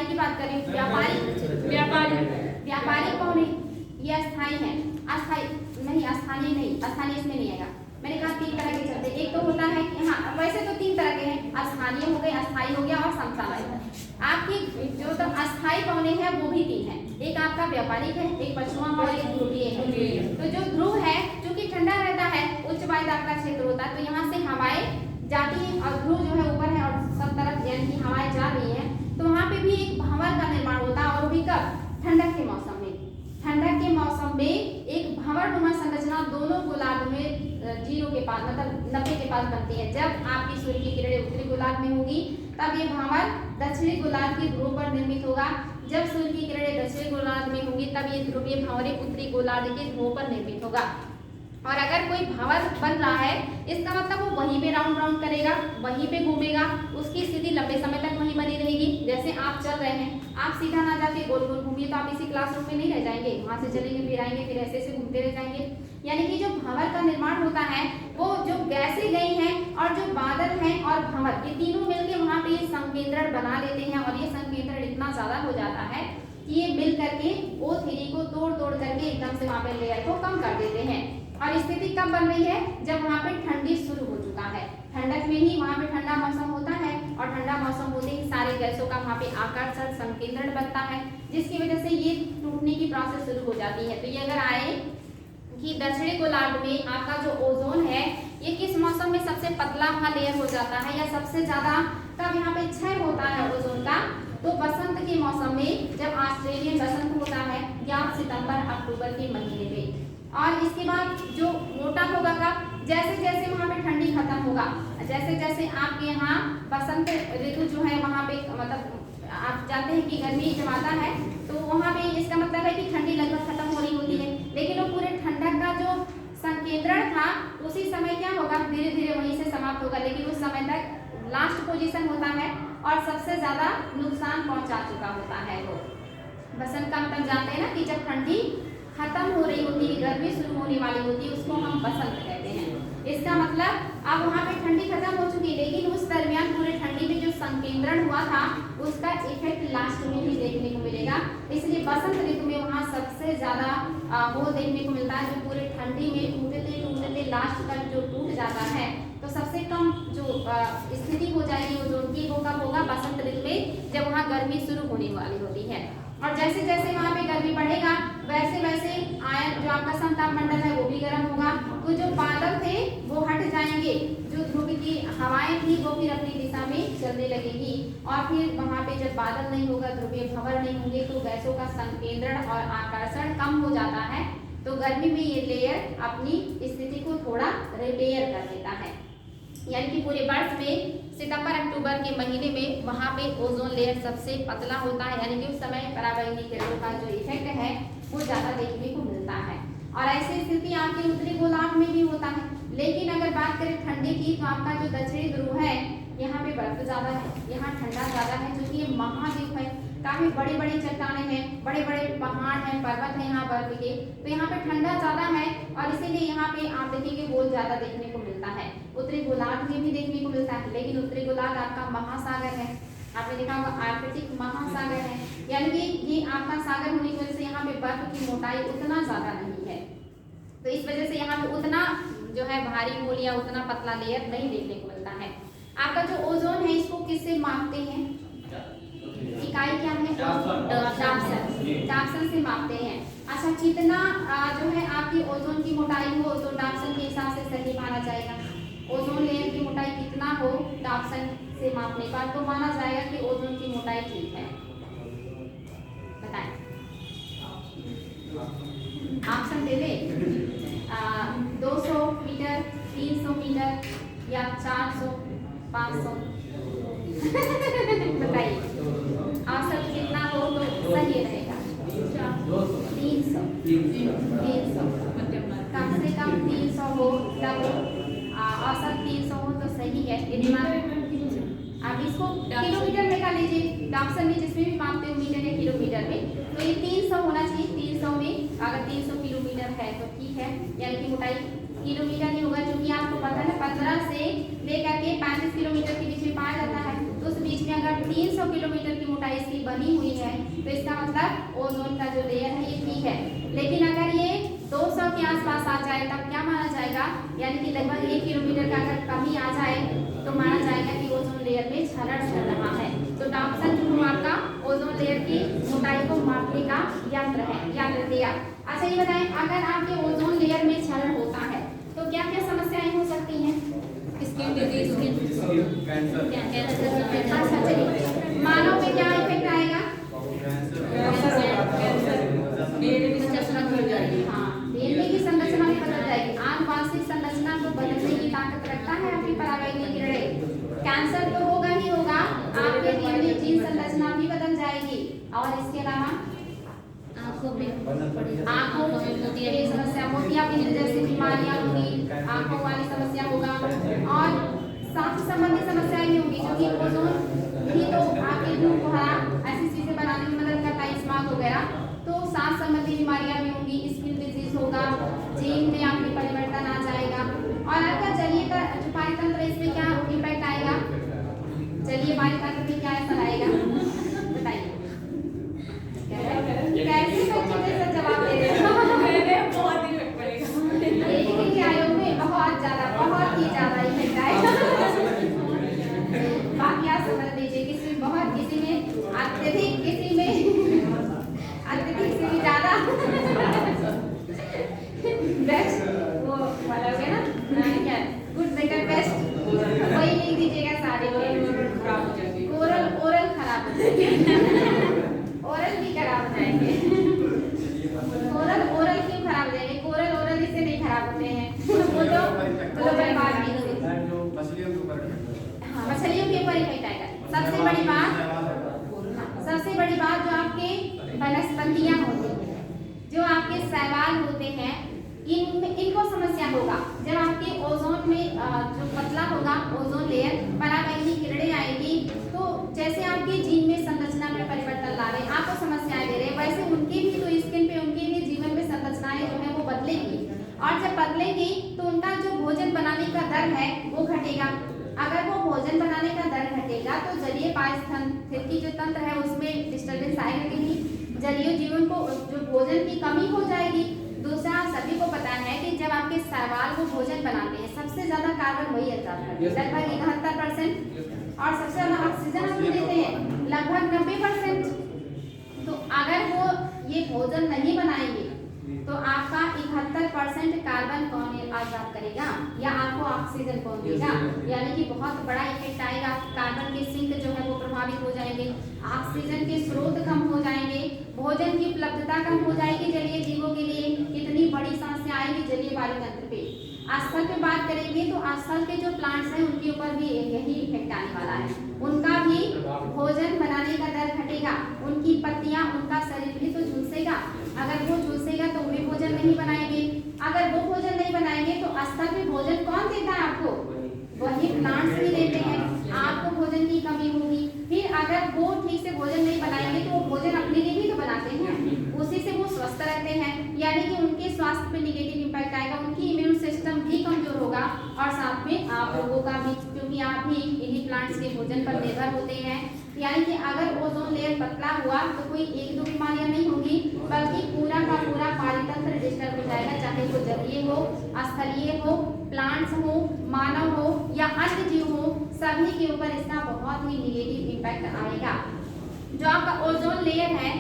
की बात करें, व्यापारिक कौन है? ये अस्थाई है, अस्थाई नहीं, स्थानीय नहीं, स्थानीय इसमें नहीं आएगा। मैंने कहा 3 तरह के चलते, एक तो होता है कि हाँ वैसे तो 3 तरह के हैं, स्थानीय हो गए, अस्थाई हो गया और समसामयिक। आपकी जो तो अस्थाई पौने हैं वो भी 3 हैं, एक आपका व्यापारिक है, एक पछुआ और एक ध्रुवीय है। तो जो ध्रुव है चूंकि ठंडा रहता है, उच्च वायुदाब का क्षेत्र होता है, तो यहाँ से हवाएं जाती हैं और ध्रुव जो है ऊपर है और सब तरफ यानी कि हवाएं जा रही हैं, तो वहाँ पे भी एक भंवर का निर्माण होता है और वो भी कब? ठंडक के मौसम में। ठंडक के मौसम में एक भंवरनुमा संरचना दोनों गोलार्ध में 0 के पास मतलब 90 के पास बनती है। जब आपकी सूर्य की किरणें उत्तरी गोलार्ध में होगी तब ये भंवर दक्षिणी गोलार्ध के ध्रुव पर निर्मित होगा। जब सूर्य की किरणें दक्षिणी गोलार्ध में होंगी तब ये ध्रुवीय भंवर उत्तरी गोलार्ध के ध्रुव पर निर्मित होगा। और अगर कोई भंवर बन रहा है इसका मतलब वो वहीं पे राउंड करेगा, वहीं पे घूमेगा, उसकी स्थिति लंबे समय तक वहीं बनी रहेगी। जैसे आप चल रहे हैं, आप सीधा ना जाके गोल गोल घूमिए तो आप इसी क्लासरूम में नहीं रह जाएंगे, वहां से चलेंगे फिर आएंगे फिर ऐसे घूमते रह जाएंगे। यानी कि जो भंवर का निर्माण होता है वो जो गैसें गई हैं और जो बादल हैं और भंवर, ये तीनों मिलके वहाँ पे संकेंद्रण बना लेते हैं और ये संकेंद्रण इतना ज्यादा हो जाता है कि ये मिल करके O3 को तोड़ तोड़ करके एकदम से वहाँ पे लेयर को कम कर देते हैं। और स्थिति कब बन रही है? जब वहाँ पे ठंडी शुरू हो चुका है, ठंडक में ही वहाँ पे ठंडा मौसम होता है और ठंडा मौसम होते ही सारे गैसों का वहाँ पे आकर्षण संकेंद्रण बनता है, जिसकी वजह से ये टूटने की प्रोसेस शुरू हो जाती है। तो ये अगर आए कि दक्षिणी गोलार्ध में आपका जो ओजोन है ये किस मौसम में सबसे पतला वहाँ लेयर हो जाता है या सबसे ज्यादा कब यहाँ पे क्षय होता है ओजोन का? तो बसंत के मौसम में, जब ऑस्ट्रेलियन बसंत होता है या सितंबर अक्टूबर के महीने में। और इसके बाद जो मोटा होगा कब? जैसे जैसे वहाँ पे ठंडी खत्म होगा, जैसे जैसे आपके यहाँ बसंत ऋतु जो है वहाँ पे, मतलब आप जानते हैं कि गर्मी जब आता है तो वहाँ पे इसका मतलब है कि ठंडी लगभग खत्म हो रही होती है, लेकिन वो पूरे ठंडक का जो संकेंद्रण था उसी समय क्या होगा, धीरे धीरे वहीं से समाप्त होगा, लेकिन उस समय तक लास्ट पोजीशन होता है और सबसे ज्यादा नुकसान पहुंचा चुका होता है वो। बसंत का मतलब जानते हैं ना कि जब ठंडी खत्म हो रही होती है, गर्मी शुरू होने वाली होती है, उसको हम बसंत कहते हैं। इसका मतलब अब वहाँ पे ठंडी खत्म हो चुकी है, लेकिन उस दरमियान पूरे ठंडी में जो संकेंद्रण हुआ था उसका इफेक्ट लास्ट में भी देखने को मिलेगा। इसलिए बसंत ऋतु में वहाँ सबसे ज्यादा वो देखने को मिलता है, जो पूरे ठंडी में टूटते टूटते लास्ट तक जो टूट जाता है। तो सबसे कम जो स्थिति हो जाएगी ओजोन की वो कब होगा? बसंत ऋतु में, जब वहाँ गर्मी शुरू होने वाली होती है। और जैसे जैसे वहाँ पे गर्मी बढ़ेगा वैसे वैसे आयन जो आपका समतापमंडल है वो भी गर्म होगा, तो जो बादल थे वो हट जाएंगे, जो ध्रुव की हवाएं थी वो फिर अपनी दिशा में चलने लगेगी और फिर वहाँ पे जब बादल नहीं होगा, ध्रुवीय भंवर नहीं होंगे, तो गैसों का संकेंद्रण और आकर्षण कम हो जाता है। तो गर्मी में ये लेयर अपनी स्थिति को थोड़ा रिपेयर कर देता है, यानी कि पूरे वर्ष में सितंबर अक्टूबर के महीने में वहाँ पे ओजोन लेयर सबसे पतला होता है, यानी कि उस समय पराबैंगनी किरणों का जो इफेक्ट है वो ज्यादा देखने को मिलता है। और ऐसी स्थिति आपके उत्तरी गोलार्ध में भी होता है। लेकिन अगर बात करें ठंडी की, तो आपका जो दक्षिणी ध्रुव है यहाँ पे बर्फ ज्यादा है, यहाँ ठंडा ज्यादा है, क्योंकि ये महाद्वीप है, काफी बड़ी बड़ी चट्टाने हैं, बड़े बड़े पहाड़ हैं, पर्वत हैं यहाँ बर्फ के, तो यहाँ पे ठंडा ज्यादा है और इसीलिए यहाँ पे आप देखेंगे गोल ज्यादा देखने को मिलता है। उत्तरी गोलार्ध में भी देखने को मिलता है, लेकिन उत्तरी गोलार्ध आपका महासागर है, आपने देखा होगा आर्कटिक महासागर है, यानी कि ये आपका सागर होने की वजह से यहाँ पे बर्फ की मोटाई उतना ज्यादा नहीं है, तो इस वजह से यहाँ पे उतना जो है भारी मोल या उतना पतला लेयर नहीं देखने को मिलता है। आपका जो ओजोन है इसको किससे मापते हैं? इकाई क्या है? डाप्सन से मापते हैं। अच्छा, कितना जो है आपकी ओजोन की मोटाई हो तो डाप्सन के हिसाब से सही माना जाएगा। ओजोन लेयर की मोटाई कितना हो डाप्सन से मापने पर तो माना जाएगा कि ओजोन की मोटाई ठीक है। बताएं, ऑप्शन दे दे। 200 मीटर, 300 मीटर या 400, 500? बताइए औसत कितना हो तो सही रहेगा? 300। कम से कम 300 हो तब औसत 300 हो तो सही है। अब इसको किलोमीटर में कर लीजिए, डाप्सन में जिसमें भी मापते हो मीटर या किलोमीटर में, तो ये 300 होना चाहिए। 300 में अगर 300 किलोमीटर है तो ठीक है, यानी कि मोटाई किलोमीटर नहीं होगा, क्योंकि आपको पता है 15 से लेकर के 35 किलोमीटर के बीच में पाया जाता है, तो उस बीच में अगर 300 किलोमीटर की मोटाई इसकी बनी हुई है तो इसका मतलब ओजोन का जो लेयर है ये ठीक है। लेकिन अगर ये 200 के आसपास आ जाए तब क्या माना जाएगा? यानी कि लगभग 1 किलोमीटर का अगर कमी आ जाए तो माना जाएगा कि ओजोन लेयर में क्षरण चल रहा है। तो डाप्सन जो आपका ओजोन लेयर की मोटाई को मापने का यंत्र है, याद रखिएगा। अच्छा, ये बताएं, अगर आपके ओजोन लेयर में क्षरण होता है तो क्या क्या समस्याएं हो सकती हैं? स्किन डिजीज, अच्छा, चलिए, मानव पे क्या इफेक्ट आएगा? हाँ, डीएनए की संरचना भी बदल जाएगी। आनुवांशिक संरचना को बदलने की ताकत रखता है आपकी पराबैंगनी किरणें। कैंसर तो होगा ही होगा, आपके डीएनए जीन संरचना भी बदल जाएगी। और इसके अलावा आंखों की समस्या, मोतियाबिंद जैसी बीमारियां होंगी, आंखों वाली समस्या होगा और सांस संबंधी समस्याएं भी होंगी, क्योंकि ओजोन ही तो आपके धूप को हरा ऐसी चीजें बनाने में मदद करता है, स्मॉग वगैरह, तो सांस संबंधी बीमारियां भी होंगी, स्किन डिजीज होगा, जीन में आपके परिवर्तन आ जाएगा और आपका जलीय का जो पारितंत्र इसमें वो इफेक्ट आएगा। सबसे बड़ी बात जो आपके वनस्पतियां होती हैं, जो आपके शैवाल होते हैं, इनको समस्या होगा जब आपके ओजोन में जो पतला होगा ओजोन लेयर, पराबैंगनी किरणें आएगी तो जैसे आपके जीन में संरचना में परिवर्तन ला रहे हैं, आपको समस्याएं दे रहे हैं, वैसे उनके भी तो स्किन पे, उनके भी जीवन में संरचनाएं जो है वो बदलेगी और जब बदलेगी तो उनका जो भोजन बनाने का दर है वो घटेगा। अगर वो भोजन बनाने का दर घटेगा तो जलीय पारिस्थितिकी जो तंत्र है उसमें डिस्टर्बेंस आएगा कि नहीं, जलीय जीवन को जो भोजन की कमी हो जाएगी। दूसरा, सभी को पता है कि जब आपके शैवाल को भोजन बनाते हैं सबसे ज्यादा कार्बन वही एब्जॉर्ब करते हैं, लगभग 71%, और सबसे ज्यादा ऑक्सीजन हम देते हैं लगभग 90%। तो अगर वो ये भोजन नहीं बनाएंगे तो आपका 71% कार्बन कौन एब्जॉर्ब करेगा या आपको ऑक्सीजन कौन देगा, यानी कि बहुत बड़ा इफेक्ट आएगा। कार्बन के सिंक जो है वो प्रभावित हो जाएंगे, ऑक्सीजन के स्रोत कम हो जाएंगे, भोजन की उपलब्धता कम हो जाएगी जलीय जीवों के लिए। कितनी बड़ी समस्या आएगी जलीय वायु तंत्र पे। स्थल पे बात करेंगे तो स्थल के जो प्लांट्स हैं उनके ऊपर भी यही इफेक्ट आने वाला है, उनका भी भोजन बनाने का दर घटेगा, उनकी पत्तियां, उनका शरीर भी तो झुलसेगा। अगर वो झुलसेगा तो वे भोजन नहीं बनाएंगे, अगर वो भोजन नहीं बनाएंगे तो स्थल पे भोजन कौन देता है आपको, वही प्लांट्स ही देते हैं, आपको भोजन की कमी होगी। फिर अगर वो ठीक से भोजन नहीं बनाएंगे तो वो भोजन अपने लिए भी तो बनाते हैं, उसी से वो स्वस्थ रहते हैं, यानी कि उनके स्वास्थ्य पे निगेटिव इंपैक्ट आएगा, उनकी इम्यून सिस्टम भी कमजोर होगा और साथ में आप लोगों का भी, क्योंकि आप भी इन्हीं प्लांट्स के भोजन पर निर्भर होते हैं। यानी कि अगर ओजोन लेयर पतला हुआ तो कोई एक दो बीमारियां नहीं होगी, बल्कि पूरा का पूरा पारितंत्र डिस्टर्ब हो जाएगा, चाहे वो जलीय हो, स्थलीय हो, प्लांट्स हो, मानव हो या अन्य जीव हो, सभी के ऊपर इसका बहुत ही निगेटिव इम्पैक्ट आएगा। जो आपका ओजोन लेयर है,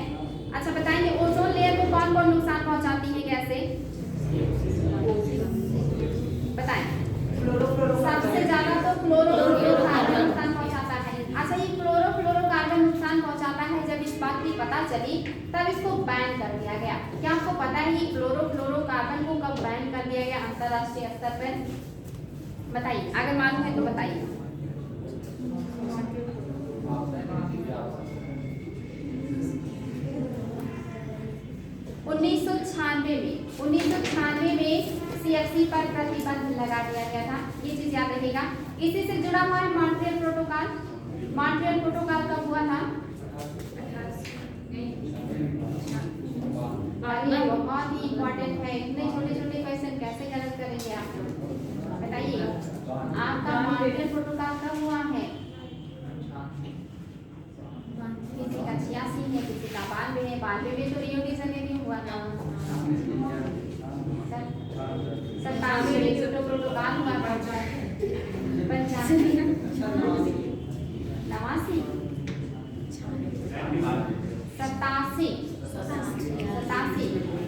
अच्छा बताएंगे ओजोन लेयर को कौन कौन नुकसान पहुंचाती है, कैसे बताएं? सबसे ज्यादा तो क्लोरोफ्लोरोकार्बन नुकसान पहुंचाता है। अच्छा, ये क्लोरोफ्लोरोकार्बन नुकसान पहुंचाता है, जब इस बात की पता चली तब इसको बैन कर दिया गया। क्या आपको पता है ये क्लोरोफ्लोरोकार्बन को कब बैन कर दिया गया अंतरराष्ट्रीय स्तर पर? बताइए, अगर मालूम है तो बताइए। 1996 में CFC पर प्रतिबंध लगा दिया गया था, ये चीज याद रखिएगा। इसी से जुड़ा हुआ है मॉन्ट्रियल प्रोटोकॉल। मॉन्ट्रियल प्रोटोकॉल कब हुआ था? ये बहुत ही इम्पोर्टेंट है, इतने छोटे छोटे क्वेश्चन कैसे गलत करेंगे आप लोग, बताइए। आपका मॉन्ट्रियल प्रोटोकॉल कब हुआ है? किसी का 86 है, किसी का 92 है, 92 में तो रियो डी जेनेरो हुआ था, 97 में क्योटो प्रोटोकॉल हुआ था, 85 89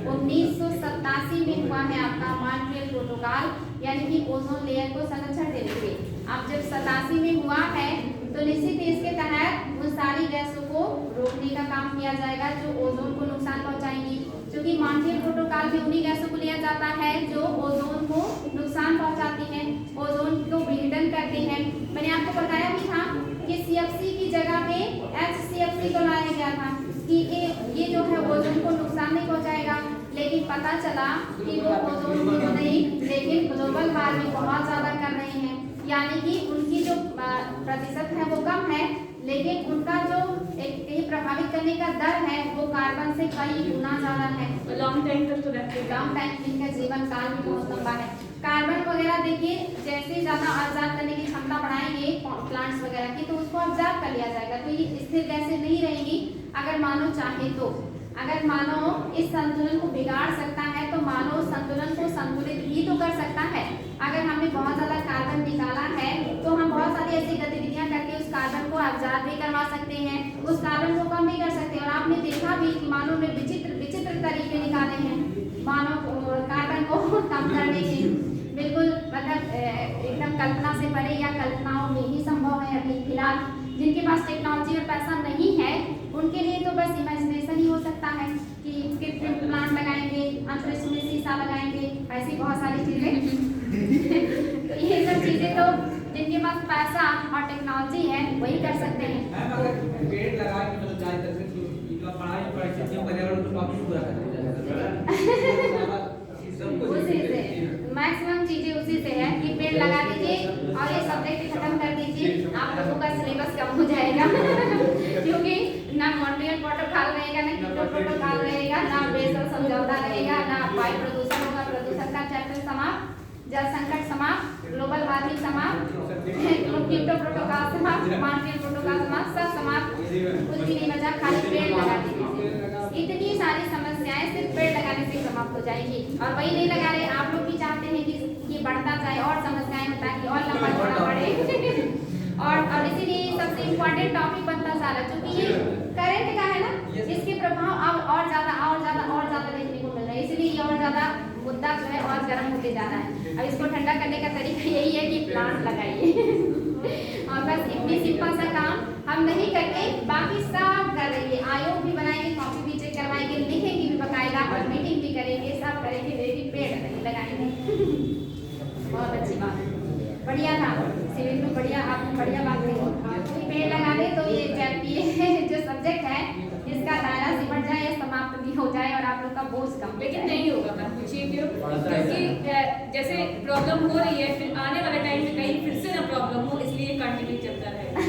1987 में हुआ है आपका मॉन्ट्रियल प्रोटोकॉल, यानी कि ओजोन लेयर को संरक्षण देने के लिए। अब जब 87 में हुआ है तो निश्चित इसके तहत उन सारी गैसों को रोकने का काम किया जाएगा जो ओजोन को नुकसान पहुंचाएंगी, क्योंकि मॉन्ट्रियल प्रोटोकॉल में उन्हीं गैसों को लिया जाता है जो ओजोन को नुकसान पहुंचाती हैं, ओजोन को विघटन करते हैं। मैंने आपको बताया भी था कि CFC की जगह पे HCFC को लाया गया था कि ये जो है ओजोन को नुकसान नहीं पहुंचाएगा, लेकिन पता चला कि वो ओजोन को तो नहीं, लेकिन ग्लोबल वार्मिंग बहुत ज्यादा कर रहे हैं, यानी कि उनकी जो प्रतिशत है वो कम है, लेकिन उनका जो एक प्रभावित करने का दर है वो कार्बन से कई गुना ज्यादा है। लॉन्ग टाइम तक तो रहते हैं, लॉन्ग टाइम, इनका जीवन काल भी बहुत लंबा है। कार्बन वगैरह देखिए, जैसे ज्यादा ऑब्जर्व करने की क्षमता बढ़ाएंगे प्लांट्स वगैरह की तो उसको ऑब्जर्व कर लिया जाएगा, तो ये स्थिर गैसें नहीं रहेंगी। अगर मानव चाहे तो, अगर मानव इस संतुलन को बिगाड़ सकता है तो मानव संतुलन को संतुलित ही तो कर सकता है। अगर हमने बहुत ज्यादा कार्बन निकाला है तो हम बहुत सारी ऐसी गतिविधियां करके उस कार्बन को ऑब्जर्व भी करवा सकते हैं, उस कार्बन को कम भी कर सकते हैं। और आपने देखा भी कि मानव ने विचित्र तरीके निकाले हैं मानव कार्बन को कम करने के, बिल्कुल मतलब एकदम कल्पना से परे या कल्पनाओं में ही संभव है अभी फिलहाल। जिनके पास टेक्नोलॉजी और पैसा नहीं है उनके लिए तो बस इमेजिनेशन ही हो सकता है कि कृत्रिम प्लांट लगाएंगे, अंतरिक्ष में शीशा लगाएंगे, ऐसी बहुत सारी चीजें तो ये सब चीजें तो जिनके पास पैसा और टेक्नोलॉजी है वही कर सकते हैं। मैम अगर पेड़ लगा के मतलब जाए तक तो इनका पढ़ाई परिस्थितियों पर्यावरण को टॉपिक पूरा कर उसी से मैक्सिमम चीजें उसी से है कि पेड़ लगा दीजिए और ये सब्जेक्ट खत्म कर दीजिए, आप लोगों का सिलेबस कम हो जाएगा क्योंकि ना मॉन्ट्रियल प्रोटोकॉल रहेगा, ना कीटो प्रोटोकॉल रहेगा, ना बेसल समझौता रहेगा, ना वायु प्रदूषण होगा, प्रदूषण का चैप्टर समाप्त, जल संकट समाप्त, ग्लोबल वार्मिंग समाप्त, कीटो प्रोटोकॉल समाप्त, मॉन्ट्रियल प्रोटोकॉल समाप्त, सब समाप्त, कुछ भी नहीं बचा, खाली पेड़ लगा दीजिए। इतनी सारी समस्याएं सिर्फ पेड़ लगाने से समाप्त हो जाएगी और वही नहीं लगा रहे। आप लोग भी चाहते हैं कि ये बढ़ता जाए और समस्याएं होता है कि और लंबा चौड़ा बढ़े और इसीलिए सबसे इम्पोर्टेंट टॉपिक बनता जा रहा है क्योंकि ये करंट का है ना, इसके प्रभाव अब और ज्यादा देखने को मिल रहा है, इसलिए ये और ज्यादा मुद्दा जो है और गर्म होते जा रहा है। अब इसको ठंडा करने का तरीका यही है कि प्लांट लगाइए और बस इतनी सिंपल सा काम हम नहीं करके बाकी सब कर रही है। आयोग भी बनाएंगे, कॉपी भी चेक करवाएंगे, लिखेंगे भी बकायदा और मीटिंग भी करेंगे, सब करेंगे, लेकिन पेड़ नहीं लगाएंगे बहुत अच्छी बात, बढ़िया था सिविल में, बढ़िया आपने बढ़िया बात कही। पेड़ लगा दे तो ये जो सब्जेक्ट है इसका दायरा सिमट जाए या समाप्त भी हो जाए और आप लोग का बोझ कम। लेकिन नहीं होगा मैं पूछिए क्यों, क्योंकि जैसे प्रॉब्लम हो रही है फिर आने वाले टाइम में कहीं फिर से ना प्रॉब्लम हो, इसलिए कंटिन्यू चलता रहेगा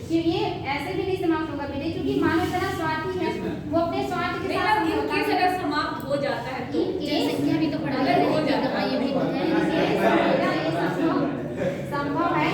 कि ये ऐसे भी नहीं समाप्त होगा बेटे, क्योंकि मानव इतना स्वार्थी है, वो अपने स्वार्थ के साथ नहीं होता है। अगर समाप्त हो जाता है तो जनसंख्या भी तो बढ़ा अगर हो जाता है ये भी संभव है,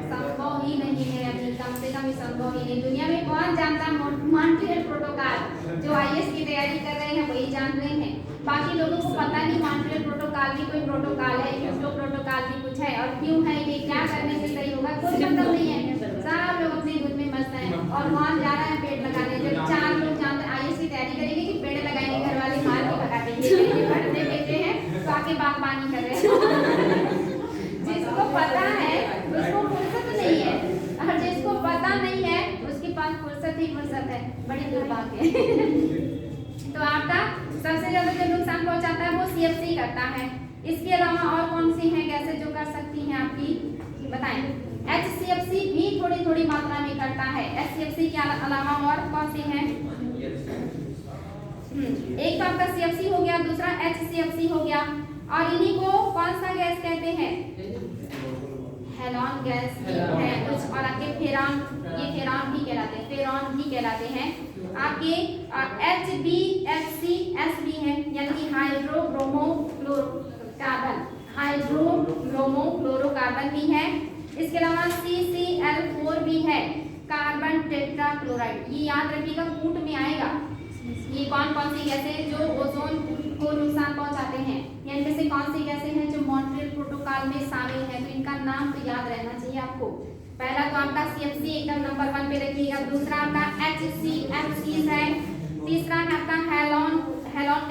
संभव ही नहीं है अभी, कम से कम संभव ही नहीं। दुनिया में कौन जानता मॉन्ट्रियल प्रोटोकॉल, जो आईएएस की तैयारी कर रहे हैं वही जान रहे हैं, बाकी लोगों को पता नहीं मॉन्ट्रियल प्रोटोकॉल भी कोई प्रोटोकॉल है, कीटो प्रोटोकॉल भी कुछ है और क्यों है, ये क्या करने से सही होगा, कोई मतलब नहीं है। सब लोग अपने खुद में मस्त हैं और कौन जा रहा है पेड़ लगाने। जब 4 लोग जानते आईएएस की तैयारी करेंगे कि पेड़ लगाएंगे, घर वाले मार के भगा देंगे, पढ़ते बेटे हैं तो आके बागबानी कर रहे हैं जिसको पता है उसको फुर्सत नहीं है और जिसको पता नहीं है उसके पास फुर्सत ही फुर्सत है, बड़ी दुर्भाग्य तो आपका सबसे ज्यादा जो नुकसान पहुंचाता है वो सीएफसी करता है। इसके अलावा और कौन सी है गैसें जो कर सकती हैं आपकी बताएं। HCFC भी थोड़ी मात्रा में करता है। HCFC के अलावा और कौन सी है? एक तो आपका CFC हो गया, दूसरा HCFC हो गया और इन्हीं को कौन सा गैस कहते हैं? हेलॉन गैस है कुछ और आपके फेरॉन, ये फेरॉन भी कहलाते हैं, फेरॉन भी कहलाते हैं। आपके HBFCS भी है यानी कि हाइड्रोब्रोमोफ्लोरोकार्बन भी है। इसके अलावा CCl4 भी है, कार्बन टेट्राक्लोराइड। ये याद रखिएगा, कूट में आएगा। ये कौन कौन सी गैसें जो ओजोन को नुकसान पहुंचाते हैं, या इनमें से कौन सी गैसें हैं जो मॉन्ट्रियल प्रोटोकॉल में शामिल है, तो इनका नाम तो याद रहना चाहिए आपको। पहला तो आपका CFC एकदम नंबर 1 पे रखिएगा, दूसरा आपका HCFC है, तीसरा है आपका हेलॉन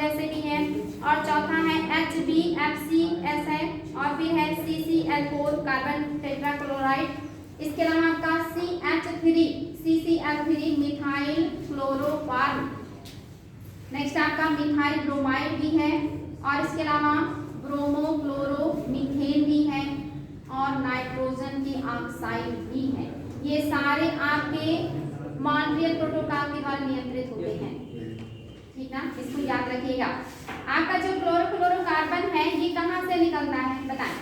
गैसें भी है और चौथा है HBFCS है और फिर है CCl4 कार्बन टेट्राक्लोराइड। इसके अलावा आपका CCl3 मिथाइल फ्लोरोकार्बन। नेक्स्ट आपका मिथाइल ब्रोमाइड भी है और इसके अलावा ब्रोमोक्लोरोमीथेन भी है और नाइट्रोजन की ऑक्साइड भी है। ये सारे आपके मॉन्ट्रियल प्रोटोकॉल के द्वारा नियंत्रित होते हैं, ठीक ना, इसको याद रखिएगा। आपका जो क्लोरोफ्लोरोकार्बन है ये कहाँ से निकलता है बताएं?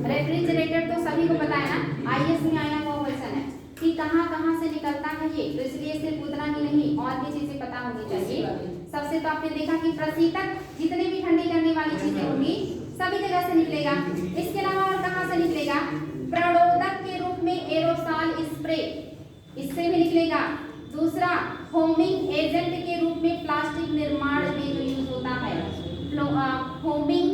रेफ्रिजरेटर तो सभी को पता है ना, आईएएस में आया हुआ क्वेश्चन है कि कहाँ से निकलता है ये, तो इसलिए सिर्फ उतना ही नहीं और भी चीजें पता होनी चाहिए। सबसे तो आपने देखा कि प्रशीतक, जितने भी ठंडी करने वाली चीजें होंगी सभी जगह से निकलेगा। इसके अलावा और कहाँ से निकलेगा? प्रणोदक के रूप में एरोसॉल स्प्रे, इससे भी निकलेगा। दूसरा फोमिंग एजेंट के रूप में प्लास्टिक निर्माण में जो यूज होता है, फोमिंग,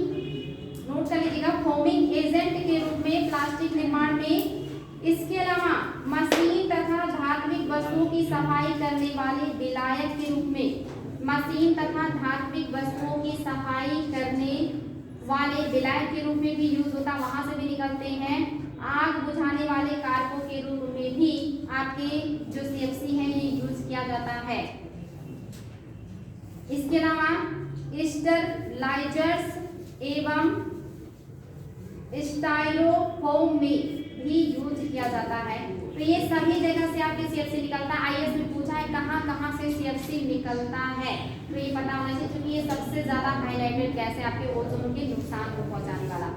नोट कर लीजिएगा, फोमिंग एजेंट के रूप में प्लास्टिक निर्माण में। इसके अलावा मशीन तथा धात्विक वस्तुओं की सफाई करने वाले विलायक के रूप में, मशीन तथा धात्विक वस्तुओं की सफाई करने वाले विलायक के रूप में भी यूज होता, वहां से भी निकलते हैं। आग बुझाने वाले कारकों के रूप में भी आपके जो CFC है ये यूज किया जाता है। इसके अलावा स्टरलाइजर्स एवं स्टाइरोफोम में भी यूज किया जाता है। तो ये सभी जगह से आपके सीएफसी निकलता है। आईएएस में पूछा है कहाँ कहाँ से सीएफसी निकलता है, तो ये पता होना चाहिए क्योंकि ये सबसे ज्यादा हाईलाइटेड गैस है आपके ओजोन के नुकसान को पहुंचाने वाला।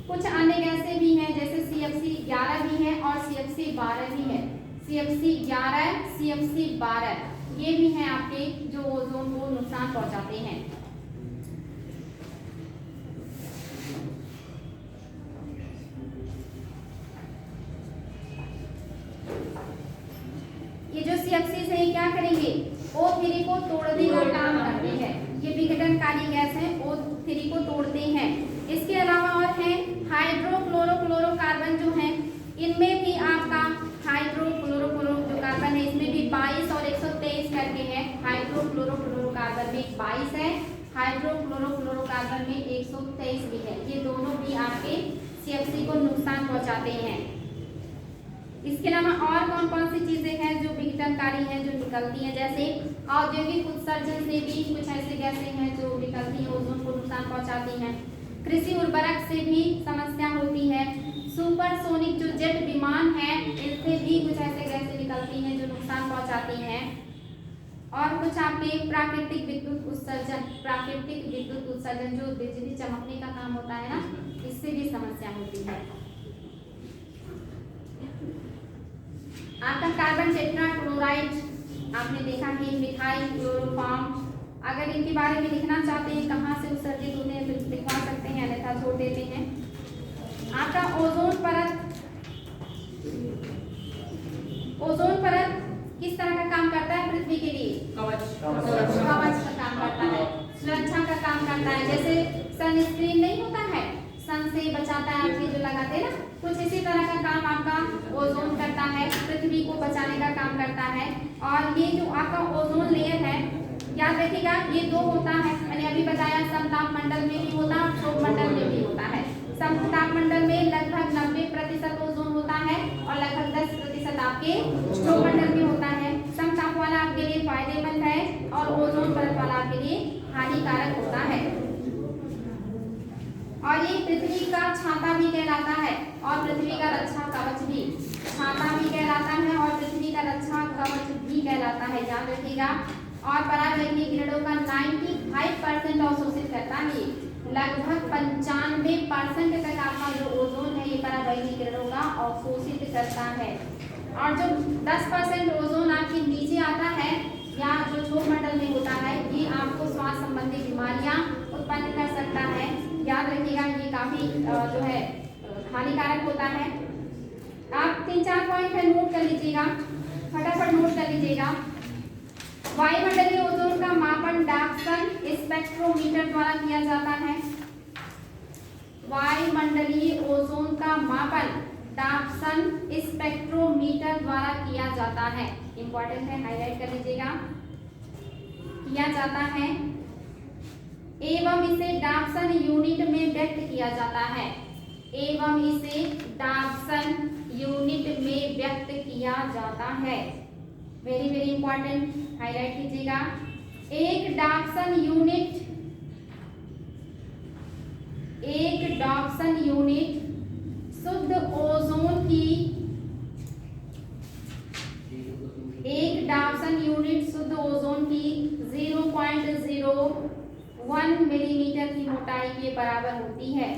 कुछ अन्य गैसें भी हैं जैसे सीएफसी 11 भी है और सीएफसी 12 भी है। सीएफसी 11, सीएफसी 12 ये भी हैं आपके जो ओजोन को नुकसान पहुंचाते हैं। ये जो सीएफसी से क्या करेंगे, O3 को तोड़ने का काम करते हैं। ये विघटनकारी गैस है, O3 को तोड़ते हैं। इसके अलावा और है हाइड्रोक्लोरोफ्लोरोकार्बन जो है, इनमें भी आपका हाइड्रोक्लोरोफ्लोरोकार्बन है, इसमें भी 22 और 123 करके है। हाइड्रोक्लोरोफ्लोरोकार्बन में 22 है, हाइड्रोक्लोरोफ्लोरोकार्बन में 123 भी है। ये दोनों भी आपके सीएफसी को नुकसान पहुंचाते हैं। इसके अलावा और कौन कौन सी चीजें हैं जो विघटनकारी हैं जो निकलती हैं, जैसे औद्योगिक उत्सर्जन से भी कुछ ऐसे गैसें हैं जो निकलती हैं, ओजोन को नुकसान पहुंचाती हैं। कृषि उर्वरक से भी समस्या होती है। सुपरसोनिक जो जेट विमान है इससे भी कुछ ऐसे गैसें निकलती हैं जो नुकसान पहुंचाती हैं। और कुछ आपके प्राकृतिक विद्युत उत्सर्जन जो बिजली चमकने का काम होता है ना, इससे भी समस्या होती है। आपका कार्बन टेट्राक्लोराइड आपने देखा है, मिथाइल क्लोरोफॉर्म। अगर इनके बारे में लिखना चाहते हैं कहाँ से उत्सर्जित होते हैं तो लिखवा सकते हैं, अन्यथा छोड़ देते हैं। आपका ओजोन परत किस तरह का काम करता है पृथ्वी के लिए? कवच का काम करता है, सुरक्षा का काम करता है। जैसे सनस्क्रीन नहीं होता है, सन से बचाता है आपके जो लगाते हैं ना, कुछ इसी तरह का काम आपका ओजोन करता है, पृथ्वी को बचाने का काम करता है। और ये जो आपका ओजोन लेयर है, याद रखिएगा ये दो होता है, मैंने अभी बताया समताप मंडल में भी होता है और क्षोभ मंडल में भी होता है। समताप मंडल में लगभग 90% ओजोन होता है और लगभग 10% आपके क्षोभ मंडल में होता है। समताप वाला आपके लिए फायदेमंद है और ओजोन परत वाला आपके लिए हानिकारक होता है। और ये पृथ्वी का छाता भी कहलाता है और पृथ्वी का रक्षा कवच भी। छाता भी कहलाता है और पृथ्वी का रक्षा कवच भी कहलाता है, याद रखिएगा। और पराबैंगनी किरणों का 95% अवशोषित करता है। लगभग 95% तक आपका जो ओजोन है ये पराबैंगनी किरणों का अवशोषित करता है। और जो 10% ओजोन आपके नीचे आता है या जो क्षोभ मंडल में होता है, ये आपको श्वास संबंधी बीमारियां उत्पन्न कर सकता है, याद रखिएगा। ये काफी जो है हानिकारक होता है। आप 3-4 पॉइंट है, नोट कर लीजिएगा, फटाफट नोट कर लीजिएगा। वायुमंडलीय ओजोन का मापन डाप्सन स्पेक्ट्रोमीटर द्वारा किया जाता है। वायुमंडलीय ओजोन का मापन डाप्सन स्पेक्ट्रोमीटर द्वारा किया जाता है। इंपॉर्टेंट है, हाईलाइट कर लीजिएगा, किया जाता है एवं इसे डाप्सन यूनिट में व्यक्त किया जाता है। एवं इसे डाप्सन यूनिट में व्यक्त किया जाता है। वेरी वेरी इंपॉर्टेंट, हाईलाइट कीजिएगा। एक डाप्सन यूनिट शुद्ध ओजोन की 0.01 मिलीमीटर की मोटाई के बराबर होती है।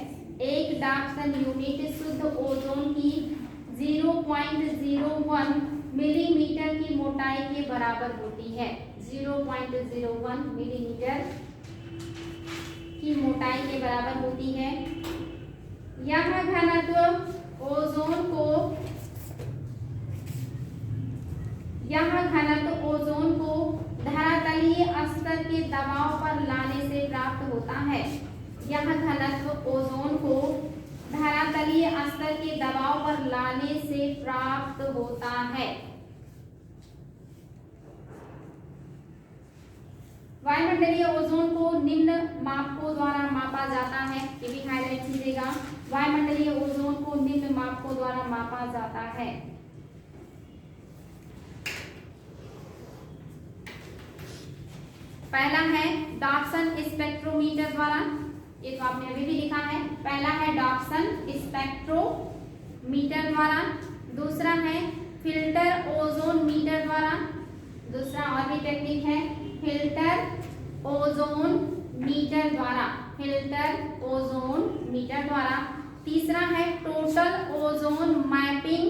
एक डाप्सन यूनिट शुद्ध ओजोन की 0.01 मिलीमीटर की मोटाई के बराबर होती है। 0.01 मिलीमीटर की मोटाई के बराबर होती है। यह घनत्व ओजोन को धरातलीय स्तर के दबाव पर लाने से प्राप्त होता है। यह घनत्व ओजोन को धरातलीय स्तर के दबाव पर लाने से प्राप्त होता है। वायुमंडलीय ओजोन को निम्न मापकों द्वारा मापा जाता है, ये भी हाईलाइट कीजिएगा। वायुमंडलीय ओजोन को निम्न मापकों द्वारा मापा जाता है। पहला है डाप्सन स्पेक्ट्रोमीटर। ये तो आपने अभी भी लिखा है। पहला है डॉप्सन स्पेक्ट्रोमीटर द्वारा, दूसरा है फिल्टर ओजोन मीटर द्वारा, दूसरा और भी टेक्निक है फिल्टर ओजोन मीटर द्वारा, फिल्टर ओजोन मीटर द्वारा, तीसरा है total ozone mapping,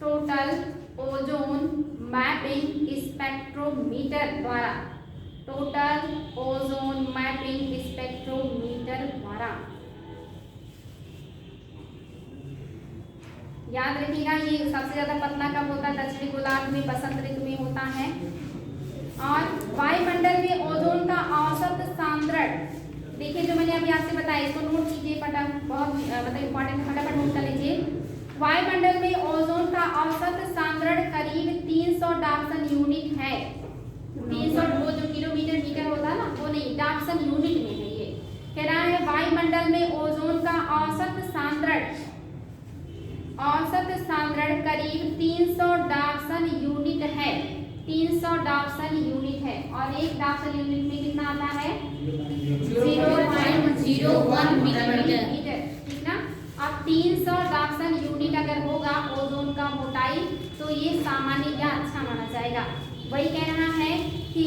total ozone mapping spectrometer द्वारा, टोटल ओजोन मैपिंग स्पेक्ट्रोमीटर द्वारा। याद रखिएगा ये सबसे ज्यादा पतला कब होता है? दक्षिणी गोलार्ध में बसंत ऋतु में होता है। और वायुमंडल में ओजोन का औसत सांद्रण, देखिए जो मैंने अभी आपसे बताया इसको नोट कीजिए, बहुत मतलब इम्पोर्टेंट है, फटाफट नोट कर लीजिए। वायुमंडल में ओजोन का औसत सांद्रण करीब 300 डाप्सन यूनिट है। 300 वो जो किलोमीटर मीटर होता है ना वो नहीं, डाप्सन यूनिट में है। ये कह रहा है वायुमंडल में ओजोन का औसत सांद्रण करीब 300 डाप्सन यूनिट है। 300 डाप्सन यूनिट है और एक डाप्सन यूनिट में कितना आता है? 0.01 मिलीमीटर। ठीक ना। अब 300 डाप्सन यूनिट अगर होगा ओजोन का मोटाई तो ये सामान्य या अच्छा माना जाएगा। वही कह रहा है कि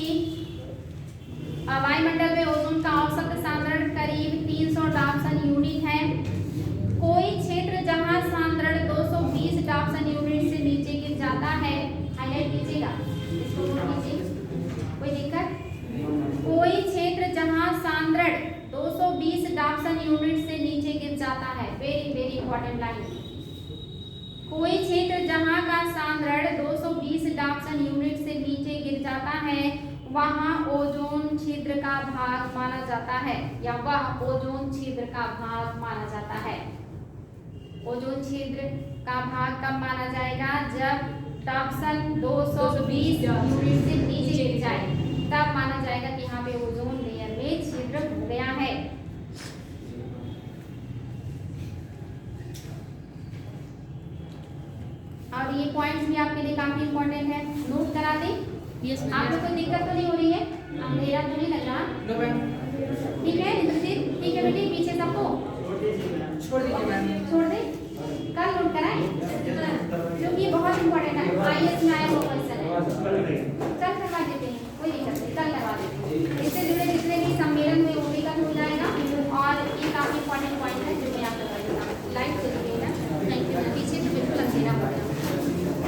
वायुमंडल में ओजोन का औसत सांद्रण करीब 300 डाप्सन यूनिट है। कोई क्षेत्र जहां सांद्रण 220 डाप्सन यूनिट से नीचे गिर जाता है, हाईलाइट कीजिएगा, इसको नोट कीजिए, कोई दिक्कत? कोई क्षेत्र जहां सांद्रण 220 डाप्सन यूनिट से नीचे गिर जाता है, वेरी वेरी इंपॉर्टेंट लाइन। कोई क्षेत्र जहां का सांद्रण 220 डाप्सन यूनिट से नीचे गिर जाता है वहां ओजोन छिद्र का भाग माना जाता है, या वह ओजोन छिद्र का भाग माना जाता है। ओजोन छिद्र का भाग कब माना जाएगा? जब डाप्सन 220 यूनिट से नीचे गिर जाए, तब माना जाएगा कि यहाँ पे ओजोन लेयर में छिद्र हो गया है। और ये पॉइंट्स भी आपके लिए काफी इंपॉर्टेंट है, नोट करा दें। आप लोग को दिक्कत तो नहीं हो रही है? अंधेरा तो नहीं लग रहा? ठीक है इंद्रजीत, ठीक है बेटी, पीछे सबको छोड़ दीजिए मैम, छोड़ दे, कल नोट कराएं क्योंकि ये बहुत इंपॉर्टेंट है। IAS में आया हुआ क्वेश्चन है।